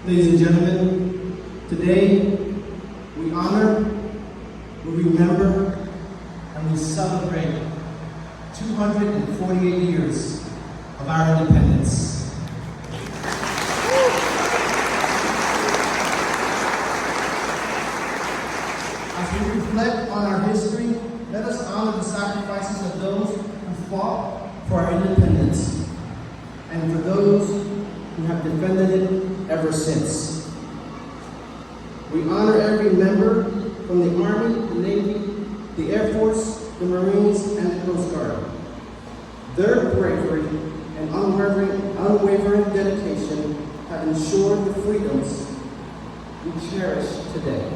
Ladies and gentlemen, today we honor, we remember, and we celebrate 248 years of our independence. As we reflect on our history, let us honor the sacrifices of those who fought for our independence and for those who have defended it ever since. We honor every member from the Army, the Navy, the Air Force, the Marines, and the Coast Guard. Their bravery and unwavering dedication have ensured the freedoms we cherish today.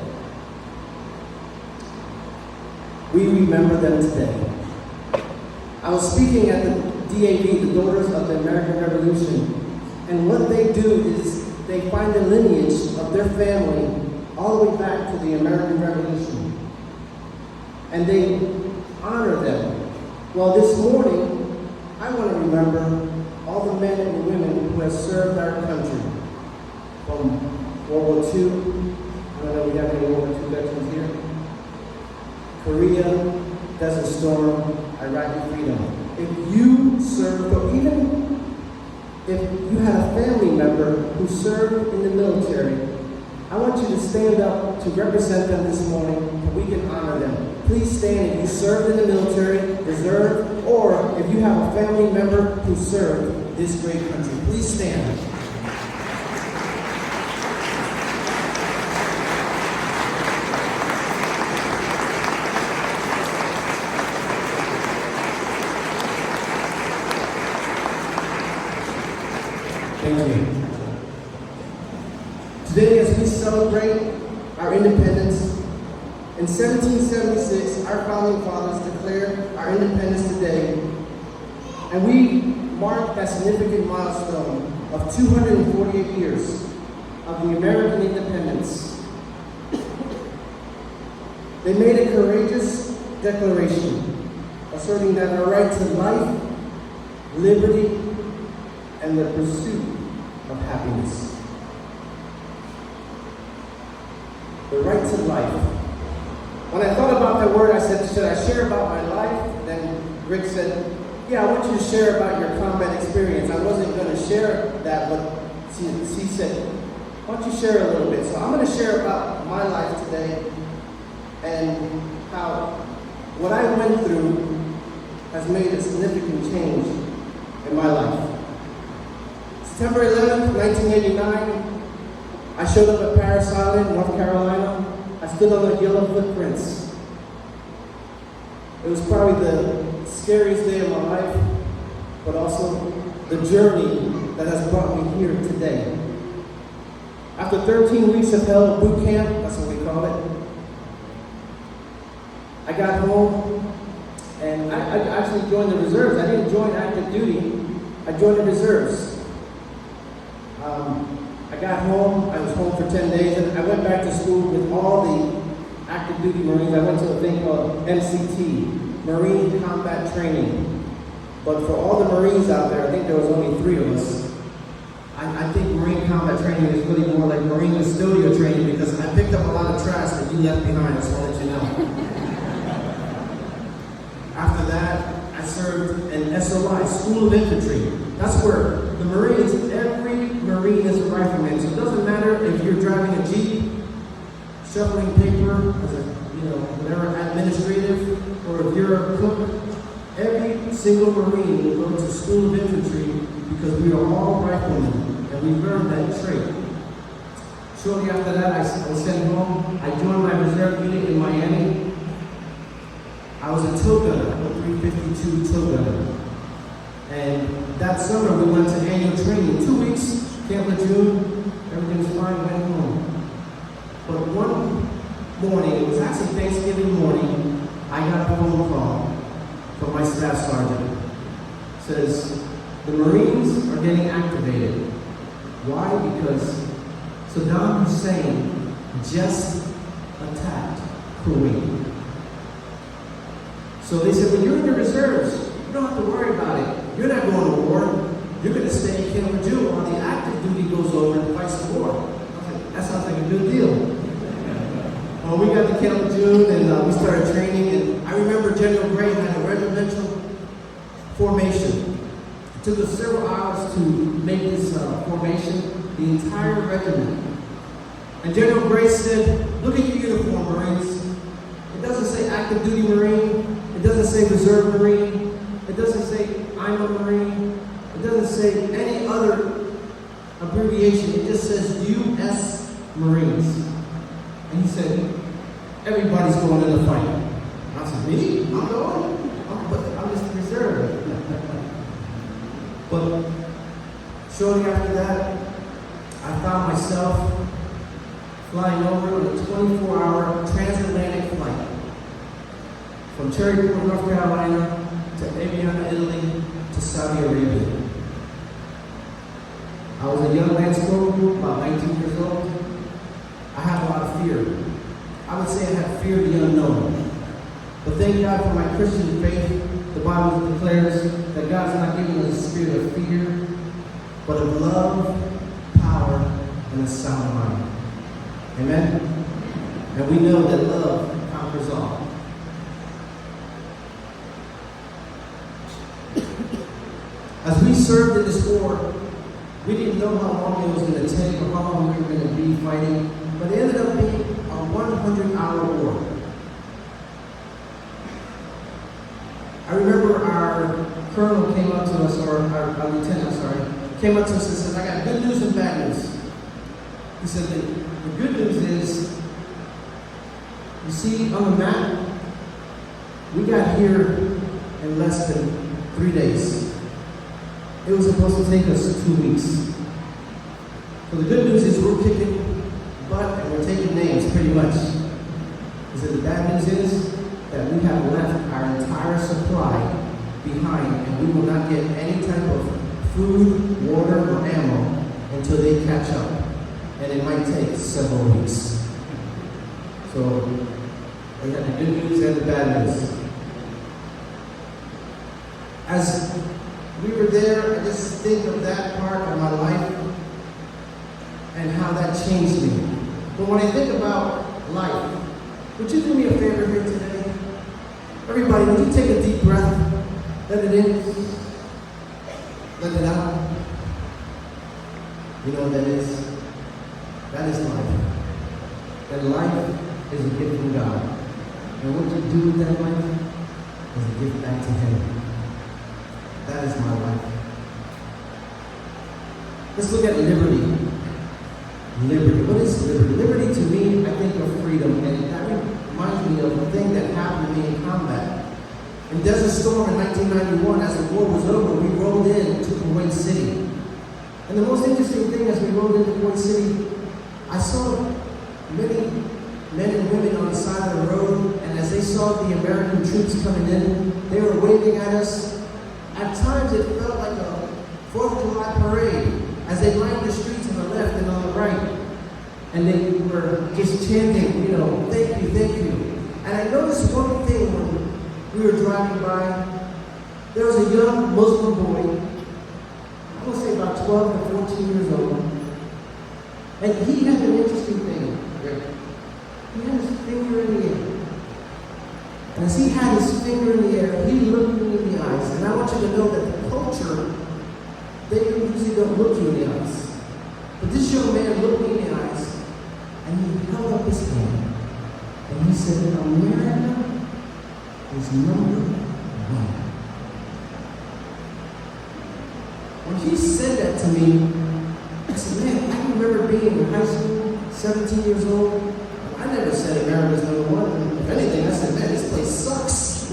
We remember them today. I was speaking at the DAV, the Daughters of the American Revolution, and what they do is they find the lineage of their family all the way back to the American Revolution. And they honor them. Well, this morning, I want to remember all the men and women who have served our country from World War II. I don't know if we have any World War II veterans here. Korea, Desert Storm, Iraqi freedom. If you served, or even if you had a family member who served in the military, I want you to stand up to represent them this morning so we can honor them. Please stand if you served in the military, reserve, or if you have a family member who served this great country. Please stand. Thank you. Today, as we celebrate our independence, in 1776, our founding fathers declared our independence today, and we mark that significant milestone of 248 years of the American independence. They made a courageous declaration asserting that our right to life, liberty, and the pursuit of happiness. The right to life. When I thought about that word, I said, should I share about my life? Then Rick said, yeah, I want you to share about your combat experience. I wasn't going to share that, but she said, why don't you share a little bit? So I'm going to share about my life today and how what I went through has made a significant change in my life. September 11th, 1989, I showed up at Parris Island, North Carolina. I stood on the yellow footprints. It was probably the scariest day of my life, but also the journey that has brought me here today. After 13 weeks of hell boot camp, that's what we call it, I got home and I actually joined the reserves. I didn't join active duty, I joined the reserves. I got home, I was home for 10 days, and I went back to school with all the active duty Marines. I went to a thing called MCT, Marine Combat Training. But for all the Marines out there, I think there was only 3 of us. I think Marine Combat Training is really more like Marine Custodial Training because I picked up a lot of trash that you left behind, I just want to let you know. After that, I served in SOI, School of Infantry. That's where the Marines, every Marine is a rifleman. So it doesn't matter if you're driving a Jeep, shuffling paper, as a, whatever administrative, or if you're a cook, every single Marine will go to School of Infantry because we are all riflemen and we learned that trait. Shortly after that, I was sent home. I joined my reserve unit in Miami. I was a tow gunner, a 352 tow gunner. And that summer we went to annual training, 2 weeks, Camp Lejeune, everything was fine, went home. But one morning, it was actually Thanksgiving morning, I got a phone call from my staff sergeant. It says, the Marines are getting activated. Why? Because Saddam Hussein just attacked Kuwait. So they said, well, you're in the reserves. You don't have to worry about it. You're not going to war. You're going to stay in Camp Lejeune while the active duty goes over and fights the war. That sounds like a good deal. Well, we got to Camp June and we started training, and I remember General Gray had a regimental formation. It took us several hours to make this formation, the entire regiment. And General Gray said, look at your uniform, Marines. It doesn't say active duty Marine. It doesn't say reserve Marine. It doesn't say I'm a Marine. It doesn't say any other abbreviation. It just says U.S. Marines. And he said, everybody's going in the fight. And I said, me? I'm going? But I'm just reserve. But shortly after that, I found myself flying over on a 24-hour transatlantic flight from Cherryport, North Carolina, to Aviana, Italy, to Saudi Arabia. I was a young Lance Corporal, about 19 years old. I had a lot of fear. I would say I had fear of the unknown. But thank God for my Christian faith. The Bible declares that God's not giving us a spirit of fear, but of love, power, and a sound mind. Amen? And we know that love conquers all. As we served in this war, we didn't know how long it was going to take or how long we were going to be fighting, but it ended up being a 100-hour war. I remember our colonel came up to us, or our lieutenant, came up to us and said, I got good news and bad news. He said, the good news is, you see on the map, we got here in less than 3 days. It was supposed to take us 2 weeks. So the good news is we're kicking butt and we're taking names pretty much. He said the bad news is that we have left our entire supply behind and we will not get any type of food, water, or ammo until they catch up. And it might take several weeks. So we got the good news and the bad news. As we were there, I just think of that part of my life and how that changed me. But when I think about life, would you do me a favor here today? Everybody, would you take a deep breath? Let it in. Let it out. You know what that is? That is life. That life is a gift from God. And what you do with that life is a gift back to Him. That is my life. Let's look at liberty. Liberty. What is liberty? Liberty to me, I think of freedom, and that reminds me of a thing that happened to me in combat. In Desert Storm in 1991, as the war was over, we rolled in to Kuwait City. And the most interesting thing as we rolled into Kuwait City, I saw many men and women on the side of the road, and as they saw the American troops coming in, they were waving at us. At times it felt like a 4th of July parade as they lined the streets on the left and on the right. And they were just chanting, thank you, thank you. And I noticed one thing when we were driving by. There was a young Muslim boy, I'm going to say about 12 to 14 years old. And he had an interesting thing. He had his finger in the air. And as he had his finger in the air, he looked me in the eyes. And I want you to know that the culture, they usually don't look you in the eyes. But this young man looked me in the eyes, and he held up his hand. And he said, America is number one. When he said that to me, I said, man, I can remember being in high school, 17 years old. I never said America's number one. If anything, I said, man, this place sucks.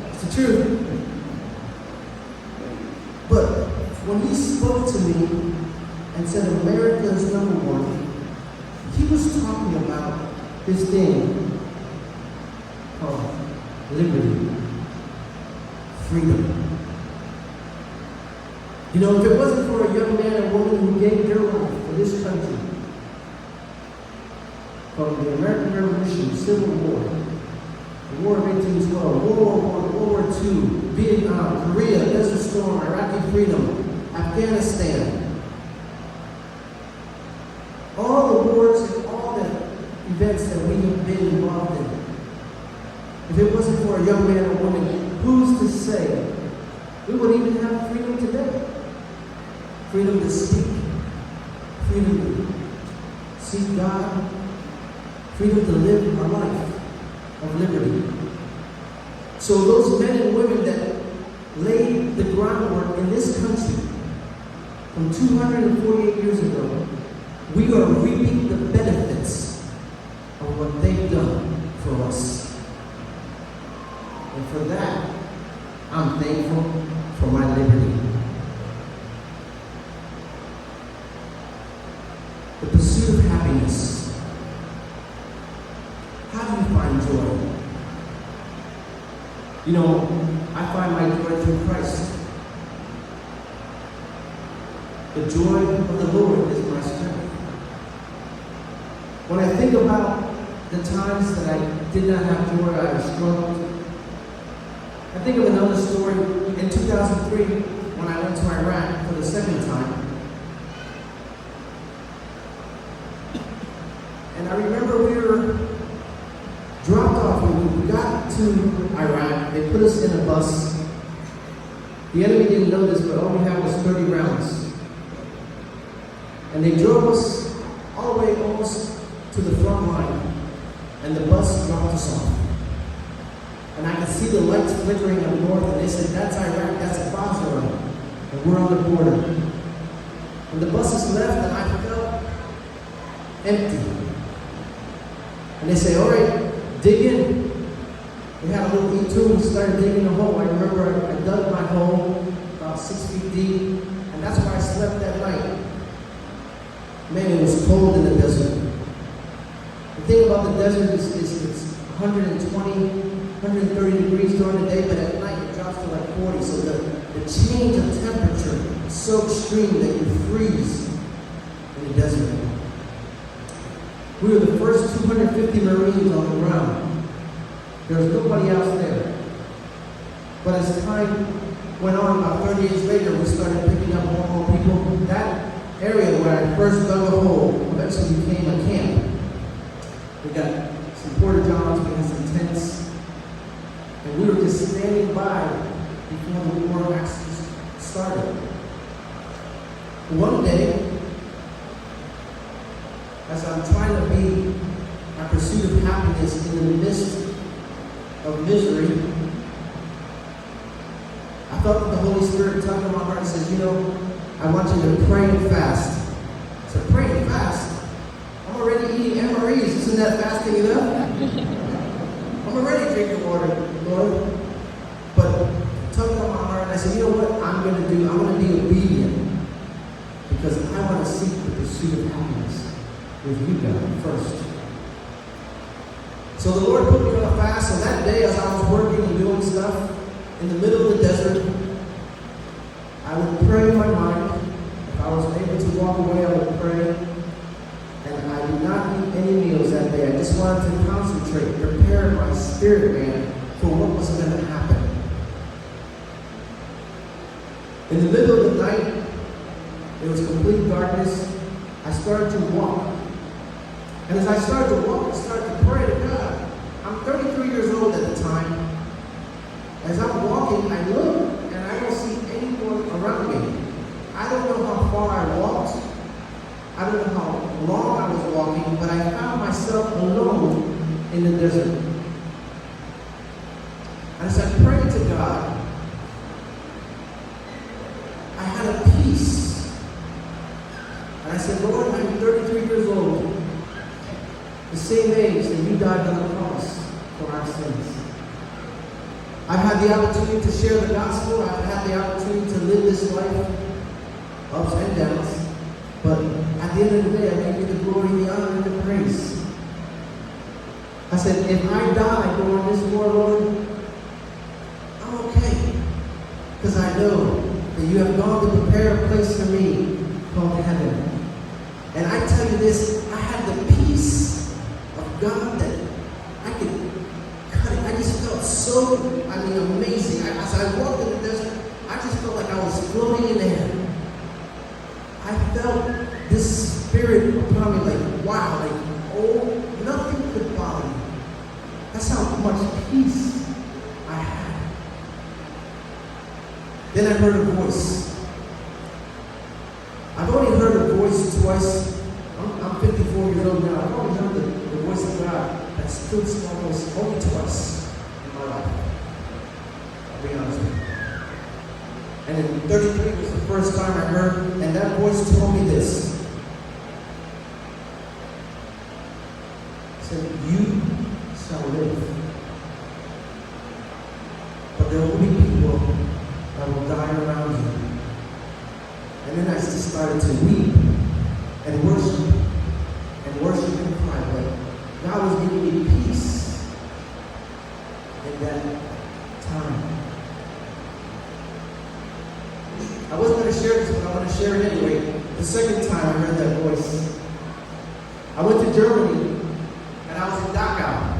It's the truth. But when he spoke to me and said America is number one, he was talking about this thing called liberty, freedom. If it wasn't for a young man or woman who gave their life for this country, from the American Revolution, Civil War, the War of 1812, World War I, World War II, Vietnam, Korea, Desert Storm, Iraqi freedom, Afghanistan. the wars and all the events that we have been involved in, if it wasn't for a young man or woman, who's to say we would even have freedom today? Freedom to speak, freedom to seek God, freedom to live a life of liberty. So those men and women that laid the groundwork in this country from 248 years ago, we are reaping the benefits of what they've done for us. And for that, I'm thankful for my liberty. The pursuit of happiness. How do you find joy? You know, I find my joy through Christ. The joy of the Lord is my strength. When I think about the times that I did not have joy, I struggled. I think of another story in 2003 when I went to Iraq for the second time. And I remember we were dropped off when we got to Iraq. They put us in a bus. The enemy didn't know this, but all we had was 30 rounds. And they drove us all the way almost to the front line. And the bus dropped us off. And I could see the lights flickering on the north, and they said, that's Iraq, that's Basra, and we're on the border. And the buses left, and I felt empty. And they say, all right, dig in. We had a little E2, we started digging a hole. I remember I dug my hole about 6 feet deep, and that's where I slept that night. Man, it was cold in the desert. The thing about the desert is it's 120, 130 degrees during the day, but at night it drops to like 40. So the change of temperature is so extreme that you freeze in the desert. We were the first 250 Marines on the ground. There was nobody else there. But as time went on, about 30 years later, we started picking up more and more people. That area where I first dug a hole eventually became a camp. We got some porta johns, we had some tents, and we were just standing by before the war actually started. One day, as I'm trying to be my pursuit of happiness in the midst of misery, I felt that the Holy Spirit tugged on my heart and says, you know, I want you to pray and fast. I said, pray and fast? I'm already eating MREs. Isn't that fasting enough? I'm already drinking water, Lord. But tugged on my heart and I said, you know what I'm going to do? I'm going to be obedient because I want to seek the pursuit of happiness with you, God, first. So the Lord put me on a fast, so that day as I was working and doing stuff in the middle of the desert, I would pray in my mind. If I was able to walk away, I would pray. And I did not eat any meals that day. I just wanted to concentrate, prepare my spirit man for what was going to happen. In the middle of the night, it was complete darkness. I started to walk. And as I started to walk, I started to pray to God. I'm 33 years old at the time. As I'm walking, I look and I don't see anyone around me. I don't know how far I walked. I don't know how long I was walking, but I found myself alone in the desert. And as I prayed to God, I had a peace. And I said, Lord, I'm 33 years old. The same age that you died on the cross for our sins. I've had the opportunity to share the gospel. I've had the opportunity to live this life, ups and downs. But at the end of the day, I give you the glory, the honor, and the praise. I said, if I die during this war, Lord, I'm okay. Because I know that you have gone to prepare a place for me called heaven. And I tell you this, I had the peace of God that I could cut it. I just felt so, amazing. As I walked in the desert, I just felt like I was floating in air. I felt this spirit upon me like, wow, like, oh, nothing could bother me. That's how much peace I had. Then I heard a voice. I've only heard a voice twice. I'm 54 years old now. I've only heard the voice of God that stood small voice only twice in my life. I'll be honest with you. And in 33 was the first time I heard, and that voice told me this. It said, you shall live. But there will be people that will die around you. And then I just started to weep and worship and cry. But God was giving me peace in that time. I wasn't going to share this, but I want to share it anyway. The second time I heard that voice, I went to Germany, and I was in Dachau.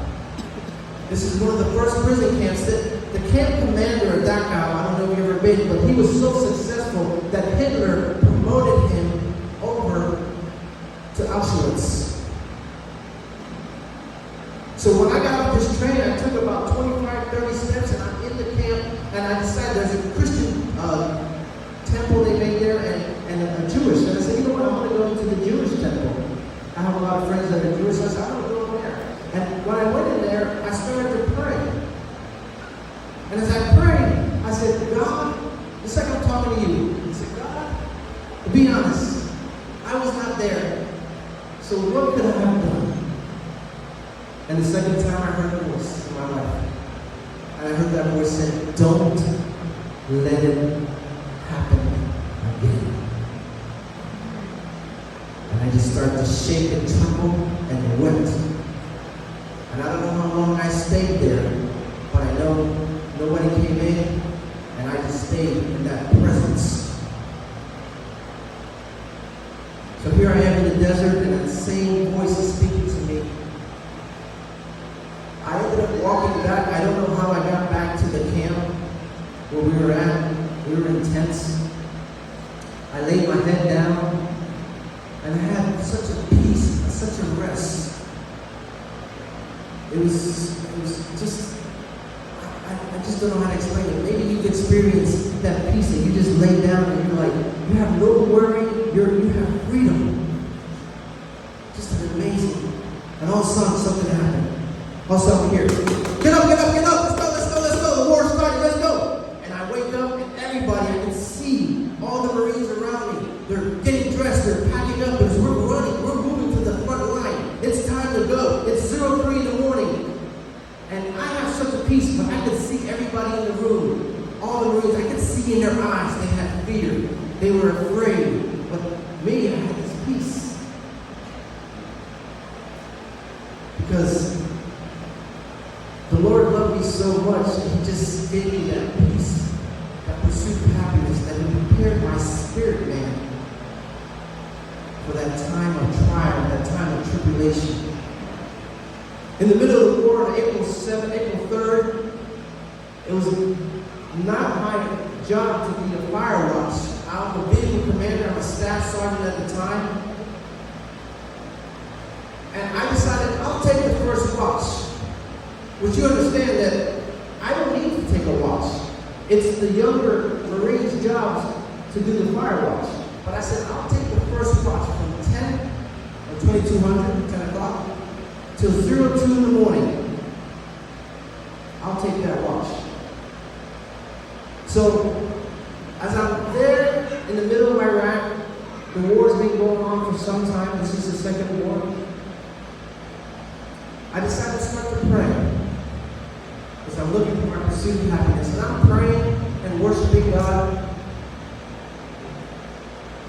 This is one of the first prison camps. The camp commander of Dachau, I don't know if you've ever been, but he was so successful that Hitler promoted him over to Auschwitz. So when I got off this train, I took about 25, 30 steps, and I'm in the camp, and I decided there's a Christian temple they made there and a Jewish. And I said, you know what, I want to go to the Jewish temple. I have a lot of friends that are Jewish, so I said, I want to go over there. And when I went in there, I started to pray. And as I prayed, I said, God, it's like I'm talking to you. I said, God, to be honest, I was not there. So what could I have done? And the second time I heard a voice in my life. And I heard that voice say, don't let it happen again. And I just started to shake and tremble and wept. And I don't know how long I stayed there, but I know nobody came in, and I just stayed in that presence. So here I am in the desert, and that same voice is speaking to me. I ended up walking back. I don't know how I got back to the camp where we were at. We were in tents. I laid my head down, and I had such a peace, such a rest. It was just, I just don't know how to explain it. Maybe you've experienced that peace and you just lay down and you're like, you have no worry, you have freedom. Just an amazing. And all of a sudden, something happened. All of a sudden, here, get up, let's go, the war started, let's go. And I wake up and everybody, I can see all the Marines around me. They're getting dressed, they're packing up, and we're running, we're moving to the front line. It's time to go. It's 03 in the morning. And I have such a peace, but I could see everybody in the room, all the Marines, I could see in their eyes they had fear. They were afraid. But me, I had this peace. Because the Lord loved me so much, and He just gave me that peace, that pursuit of happiness, that He prepared my spirit man for that time of trial, that time of tribulation. In the middle of the war on April 7th, April 3rd, it was not my job to be a fire watch. I'm a division commander, I'm a staff sergeant at the time. And I decided I'll take the first watch. Which you understand that I don't need to take a watch. It's the younger Marines' jobs to do the fire watch. But I said, I'll take the first watch from 10 or 2200, 10 o'clock, till 02 in the morning. I'll take that watch. So, as I'm there in the middle of Iraq, the war's been going on for some time. This is the second war. I decided to start to pray. Because I'm looking for my pursuit of happiness. And I'm praying and worshiping God.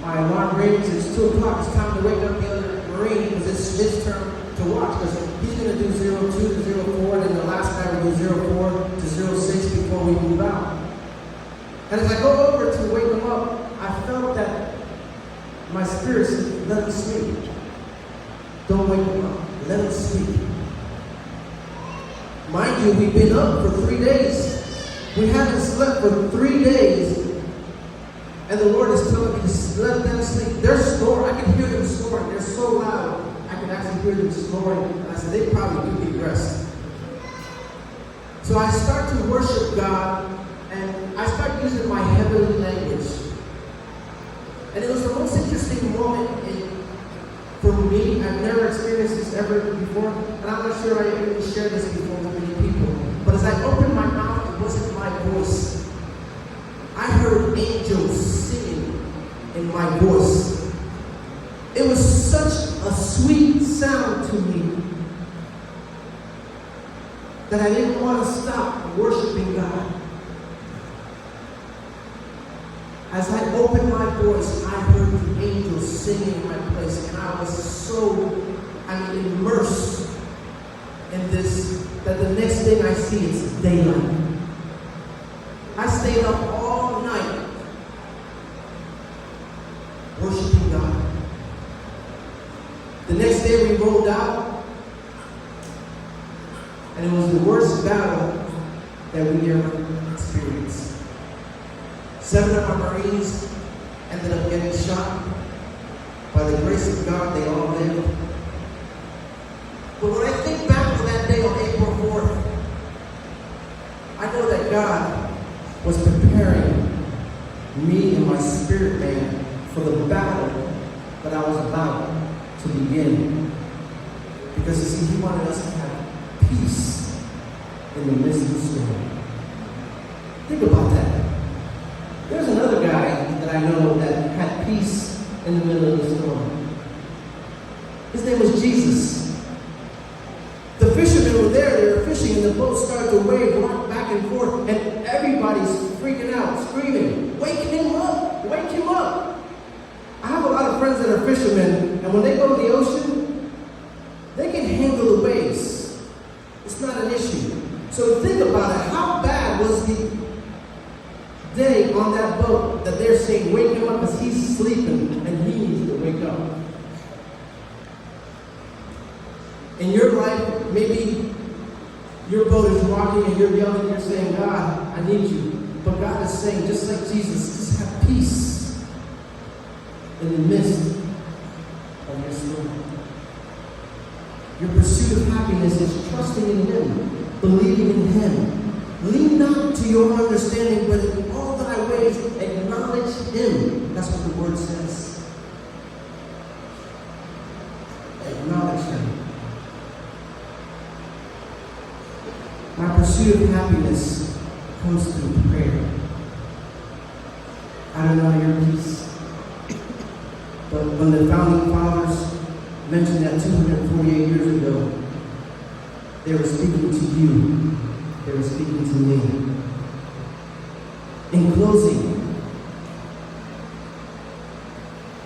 My alarm rings, it's 2 o'clock, it's time to wake up the other Marine, because it's his turn to watch, because he's going to do 02 to 04, and then the last guy will do 04 to 06 before we move out. And as I go over to wake him up, I felt that my spirit said, let him sleep. Don't wake him up, let him sleep. Mind you, we've been up for 3 days. We haven't slept for 3 days. And the Lord is telling me to let them sleep. They're snoring. I can hear them snoring. They're so loud. I could actually hear them snoring. And I said, they probably do need rest. So I start to worship God, and I start using my heavenly language. And it was the most interesting moment for me. I've never experienced this ever before, and I'm not sure I ever shared this before with many people. But as I opened my mouth, it wasn't my voice. I heard angels singing in my voice. It was such a sweet sound to me that I didn't want to stop worshiping God. As I opened my voice, I heard the angels singing in my place, and I was so, immersed in this, that the next thing I see is daylight. I stayed up all night worshiping God. The next day we rolled out, and it was the worst battle that we ever experienced. 7 of our Marines ended up getting shot. By the grace of God, they all lived. But when I think back on that day on April 4th, I know that God was preparing me and my spirit man for the battle that I was about to begin. Because you see, He wanted us to have peace in the midst of the storm. Think about that. There's another guy that I know that had peace in the middle of the storm. His name was Jesus. The fishermen were there, they were fishing, and the boat started to wave, rock back and forth, and everybody's freaking out, screaming, "Wake him up! Wake him up!" I have a lot of friends that are fishermen, and when they go to the ocean, they can handle the waves. It's not an issue. So think about it. How bad was the day on that boat that they're saying, "Wake him up," because he's sleeping and he needs to wake up? In your life, maybe your boat is rocking and you're yelling, you're saying, "God, I need you." But God is saying, just like Jesus, just have peace in the midst of your storm. Your pursuit of happiness is trusting in Him, believing in Him. Lean not to your understanding, but in all thy ways acknowledge Him. That's what the Word says. Acknowledge Him. My pursuit of happiness comes through prayer. I don't know your peace, but when the founding fathers mentioned that 248 years ago, they were speaking to you. They were speaking to me. In closing,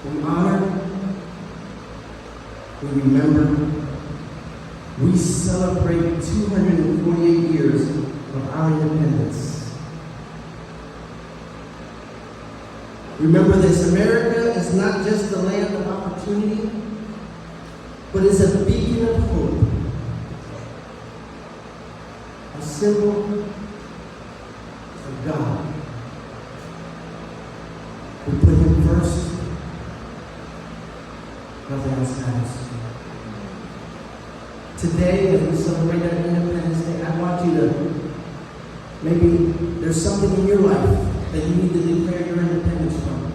we honor, we remember, we celebrate 248 years of our independence. Remember this, America is not just the land of opportunity, but it's a beacon of hope. A symbol of God. We put Him first. Nothing else matters. Today, as we celebrate our Independence Day, I want you to, maybe there's something in your life that you need to declare your independence from.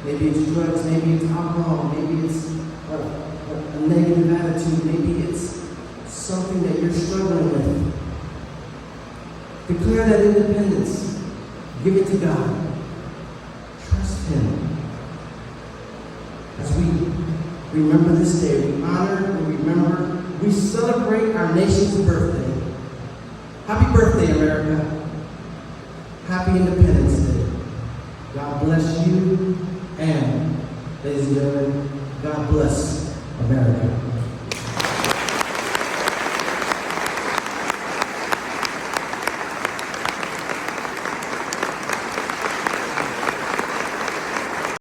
Maybe it's drugs, maybe it's alcohol, maybe it's a negative attitude, maybe it's something that you're struggling with. Declare that independence. Give it to God. Trust Him. As we remember this day, we honor, we remember, we celebrate our nation's birthday. Happy birthday, America. Happy Independence Day. God bless you, and, ladies and gentlemen, God bless America.